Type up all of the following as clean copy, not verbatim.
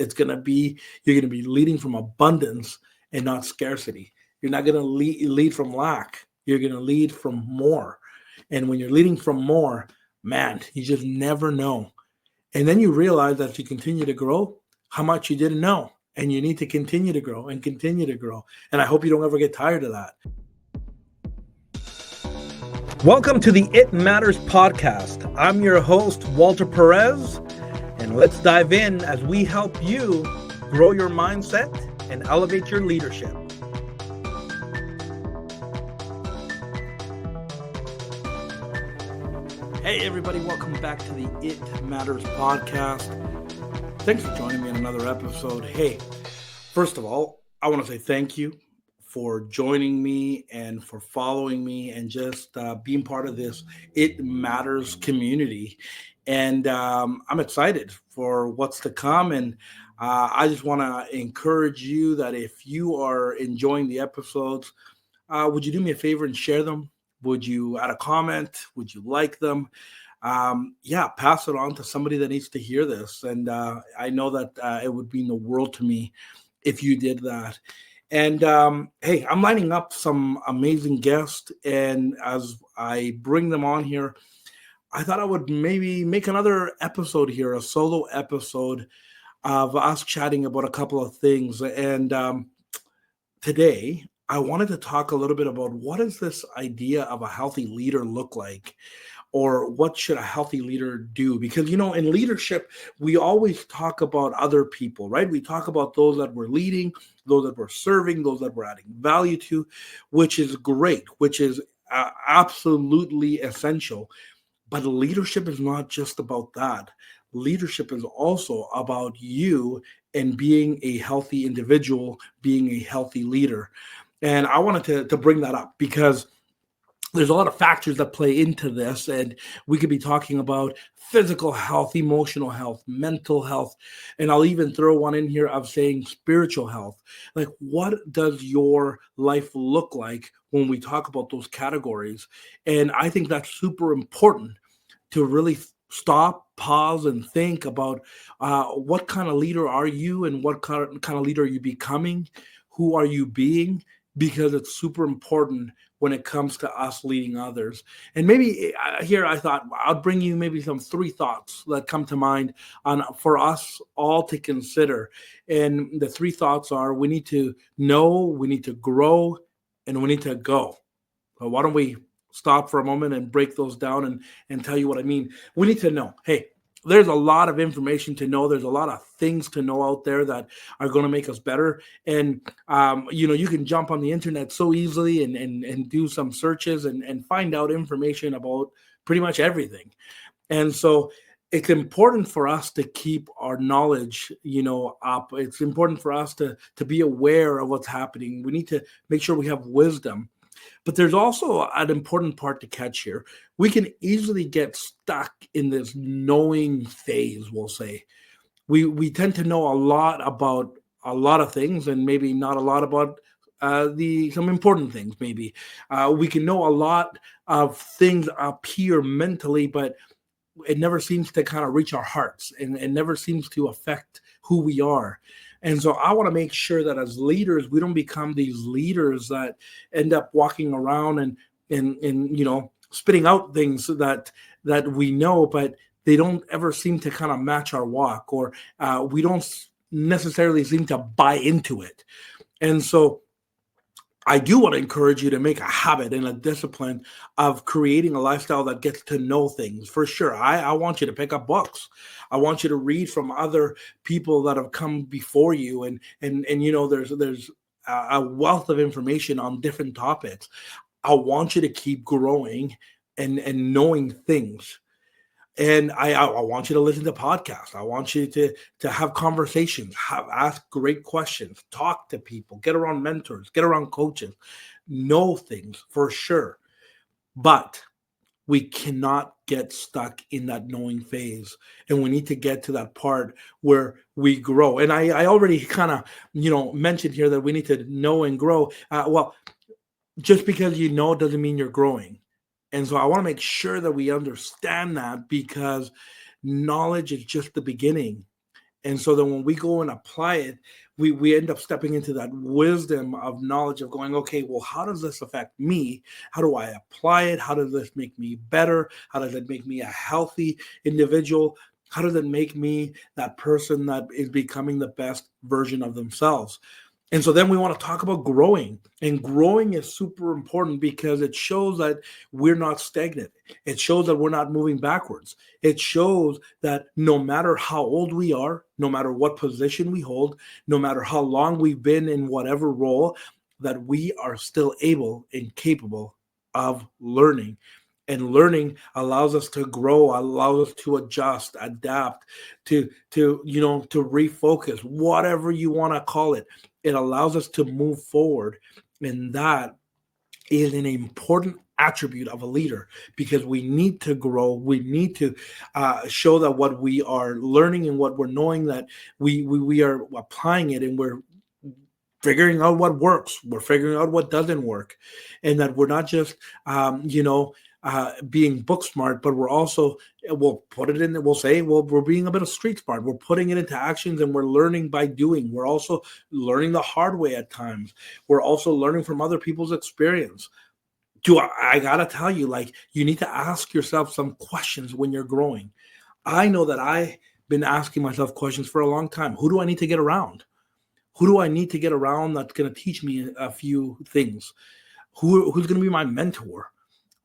You're going to be leading from abundance and not scarcity. You're not going to lead from lack. You're going to lead from more. And when you're leading from more, man, you just never know. And then you realize as you continue to grow, how much you didn't know. And you need to continue to grow and continue to grow. And I hope you don't ever get tired of that. Welcome to the It Matters podcast. I'm your host, Walter Perez. And let's dive in as we help you grow your mindset and elevate your leadership. Hey everybody, welcome back to the It Matters podcast. Thanks for joining me in another episode. Hey, first of all, I want to say thank you for joining me and for following me and just being part of this It Matters community. And I'm excited for what's to come. And I just want to encourage you that if you are enjoying the episodes, would you do me a favor and share them? Would you add a comment? Would you like them? Pass it on to somebody that needs to hear this. And I know that it would mean the world to me if you did that. And hey, I'm lining up some amazing guests. And as I bring them on here, I thought I would maybe make another episode here, a solo episode of us chatting about a couple of things. And today, I wanted to talk a little bit about what does this idea of a healthy leader look like, or what should a healthy leader do? Because, you know, in leadership, we always talk about other people, right? We talk about those that we're leading, those that we're serving, those that we're adding value to, which is great, which is absolutely essential. But leadership is not just about that. Leadership is also about you and being a healthy individual, being a healthy leader. And I wanted to bring that up because there's a lot of factors that play into this. And we could be talking about physical health, emotional health, mental health. And I'll even throw one in here of saying spiritual health. Like, what does your life look like when we talk about those categories? And I think that's super important to really stop, pause, and think about what kind of leader are you and what kind of leader are you becoming? Who are you being? Because it's super important when it comes to us leading others. And maybe here I thought I'll bring you maybe some 3 thoughts that come to mind for us all to consider. And the 3 thoughts are: we need to know, we need to grow, and we need to go. So why don't we stop for a moment and break those down and tell you what I mean? We need to know. Hey, there's a lot of information to know. There's a lot of things to know out there that are going to make us better. And, you can jump on the internet so easily and do some searches and find out information about pretty much everything. And so it's important for us to keep our knowledge, up. It's important for us to be aware of what's happening. We need to make sure we have wisdom. But there's also an important part to catch here. We can easily get stuck in this knowing phase, we'll say. We tend to know a lot about a lot of things and maybe not a lot about some important things, maybe. We can know a lot of things up here mentally, but it never seems to kind of reach our hearts and it never seems to affect who we are. And so I want to make sure that as leaders, we don't become these leaders that end up walking around and spitting out things that we know, but they don't ever seem to kind of match our walk, or we don't necessarily seem to buy into it. And so I do want to encourage you to make a habit and a discipline of creating a lifestyle that gets to know things. For sure, I want you to pick up books. I want you to read from other people that have come before you, and there's a wealth of information on different topics. I want you to keep growing and knowing things. And I want you to listen to podcasts. I want you to have conversations, ask great questions, talk to people, get around mentors, get around coaches, know things for sure. But we cannot get stuck in that knowing phase. And we need to get to that part where we grow. And I already kind of, mentioned here that we need to know and grow. Just because you know doesn't mean you're growing. And so I want to make sure that we understand that, because knowledge is just the beginning. And so then when we go and apply it, we end up stepping into that wisdom of knowledge of going, okay, well, how does this affect me? How do I apply it? How does this make me better? How does it make me a healthy individual? How does it make me that person that is becoming the best version of themselves? And so then we want to talk about growing. And growing is super important because it shows that we're not stagnant. It shows that we're not moving backwards. It shows that no matter how old we are, no matter what position we hold, no matter how long we've been in whatever role, that we are still able and capable of learning. And learning allows us to grow, allows us to adjust, adapt, to refocus, whatever you want to call it. It allows us to move forward. And that is an important attribute of a leader, because we need to grow. We need to show that what we are learning and what we're knowing, that we are applying it, and we're figuring out what works. We're figuring out what doesn't work, and that we're not just, being book smart, but we're also, we'll put it in, we'll say, well, we're being a bit of street smart. We're putting it into actions, and we're learning by doing. We're also learning the hard way at times. We're also learning from other people's experience. I gotta tell you, like, you need to ask yourself some questions when you're growing. I know that I've been asking myself questions for a long time. Who do I need to get around? Who do I need to get around that's going to teach me a few things? Who's going to be my mentor?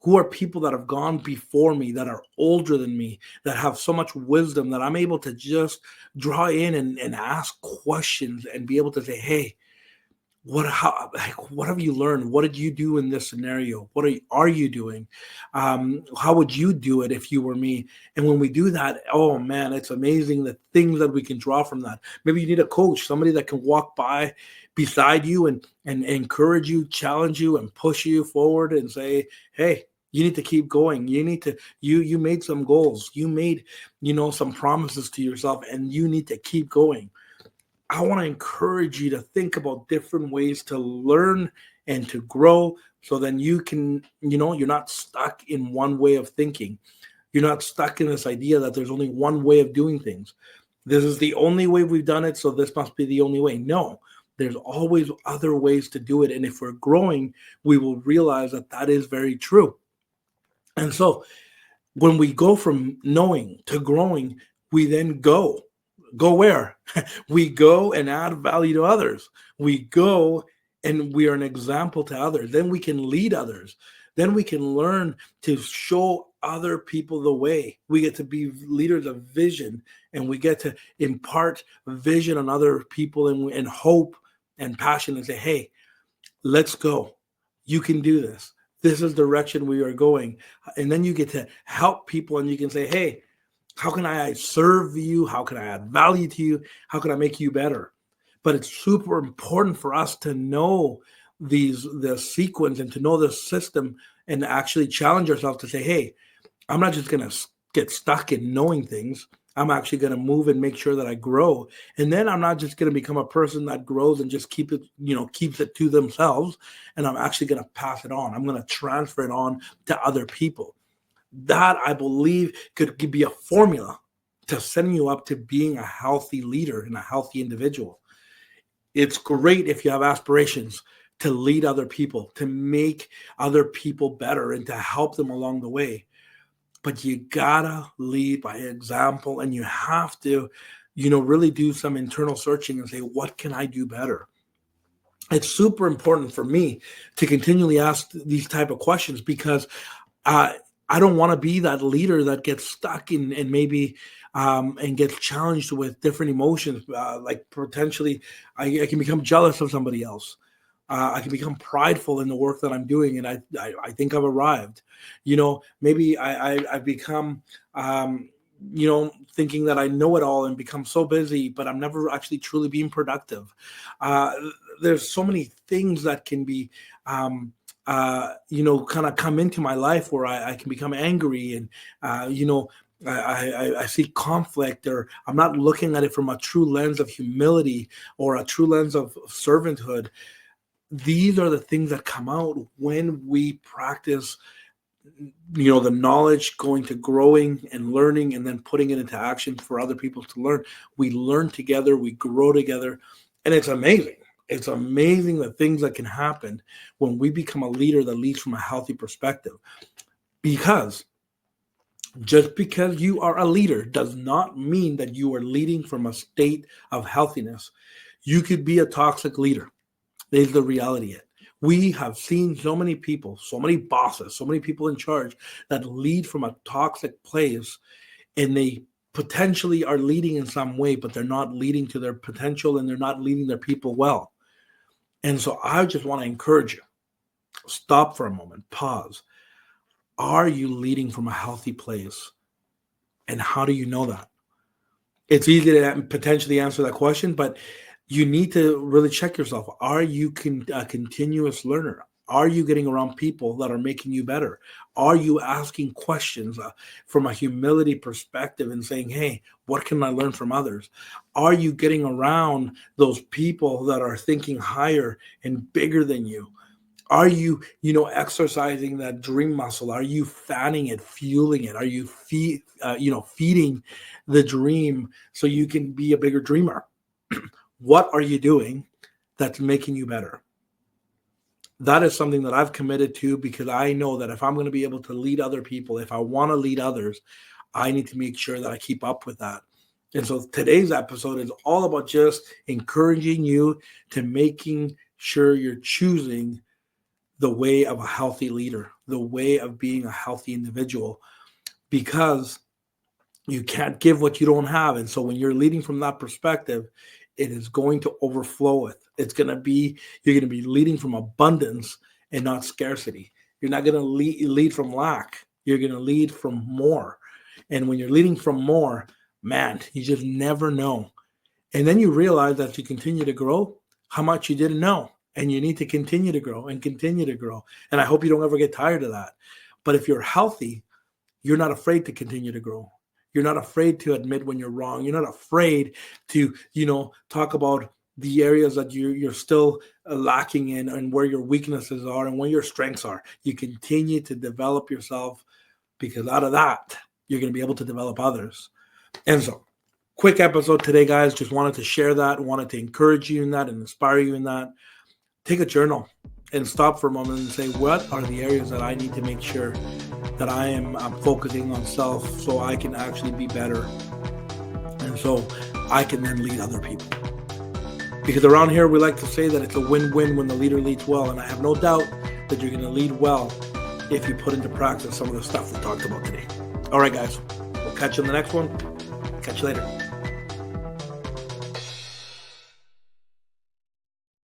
Who are people that have gone before me, that are older than me, that have so much wisdom that I'm able to just draw in and ask questions and be able to say, hey, what have you learned? What did you do in this scenario? What are you doing? How would you do it if you were me? And when we do that, oh man, it's amazing the things that we can draw from that. Maybe you need a coach, somebody that can walk by beside you and encourage you, challenge you, and push you forward and say, hey, you need to keep going. You need to, you made some goals. You made, some promises to yourself, and you need to keep going. I want to encourage you to think about different ways to learn and to grow, so then you can, you're not stuck in one way of thinking. You're not stuck in this idea that there's only one way of doing things. This is the only way we've done it, so this must be the only way. No, there's always other ways to do it. And if we're growing, we will realize that that is very true. And so when we go from knowing to growing, we then go. Go where? We go and add value to others. We go and we are an example to others. Then we can lead others. Then we can learn to show other people the way. We get to be leaders of vision, and we get to impart vision on other people, and hope and passion, and say, hey, let's go. You can do this. This is the direction we are going. And then you get to help people, and you can say, hey, how can I serve you? How can I add value to you? How can I make you better? But it's super important for us to know the sequence and to know the system, and actually challenge ourselves to say, hey, I'm not just going to get stuck in knowing things. I'm actually going to move and make sure that I grow. And then I'm not just going to become a person that grows and just keeps it to themselves. And I'm actually going to pass it on. I'm going to transfer it on to other people. That, I believe, could be a formula to setting you up to being a healthy leader and a healthy individual. It's great if you have aspirations to lead other people, to make other people better, and to help them along the way. But you gotta lead by example, and you have to, really do some internal searching and say, what can I do better? It's super important for me to continually ask these type of questions, because I don't want to be that leader that gets stuck in, and maybe and gets challenged with different emotions. Like potentially, I can become jealous of somebody else. I can become prideful in the work that I'm doing, and I think I've arrived. Maybe I've become, thinking that I know it all, and become so busy, but I'm never actually truly being productive. There's so many things that can be, kind of come into my life where I can become angry, and, I see conflict, or I'm not looking at it from a true lens of humility or a true lens of servanthood. These are the things that come out when we practice the knowledge going to growing and learning and then putting it into action for other people to learn. We learn together, we grow together, and it's amazing. It's amazing the things that can happen when we become a leader that leads from a healthy perspective. Because just because you are a leader does not mean that you are leading from a state of healthiness. You could be a toxic leader. There's the reality. We have seen so many people, so many bosses, so many people in charge that lead from a toxic place, and they potentially are leading in some way, but they're not leading to their potential and they're not leading their people well. And so I just want to encourage you, stop for a moment, pause. Are you leading from a healthy place? And how do you know that? It's easy to potentially answer that question, but you need to really check yourself. Are you a continuous learner? Are you getting around people that are making you better? Are you asking questions from a humility perspective and saying, hey, what can I learn from others? Are you getting around those people that are thinking higher and bigger than you? Are you, exercising that dream muscle? Are you fanning it, fueling it? Are you feeding the dream so you can be a bigger dreamer? What are you doing that's making you better? That is something that I've committed to, because I know that if I'm going to be able to lead other people, if I want to lead others, I need to make sure that I keep up with that. And so today's episode is all about just encouraging you to making sure you're choosing the way of a healthy leader, the way of being a healthy individual, because you can't give what you don't have. And so when you're leading from that perspective, it is going to overflow with. You're going to be leading from abundance and not scarcity. You're not going to lead from lack. You're going to lead from more. And when you're leading from more, man, you just never know. And then you realize that you continue to grow how much you didn't know. And you need to continue to grow and continue to grow. And I hope you don't ever get tired of that. But if you're healthy, you're not afraid to continue to grow. You're not afraid to admit when you're wrong. You're not afraid to, talk about the areas that you're still lacking in and where your weaknesses are and where your strengths are. You continue to develop yourself, because out of that, you're going to be able to develop others. And so, quick episode today, guys. Just wanted to share that, wanted to encourage you in that and inspire you in that. Take a journal and stop for a moment and say, what are the areas that I need to make sure that I'm focusing on self so I can actually be better, and so I can then lead other people. Because around here, we like to say that it's a win-win when the leader leads well, and I have no doubt that you're going to lead well if you put into practice some of the stuff we talked about today. All right, guys, we'll catch you in the next one. Catch you later.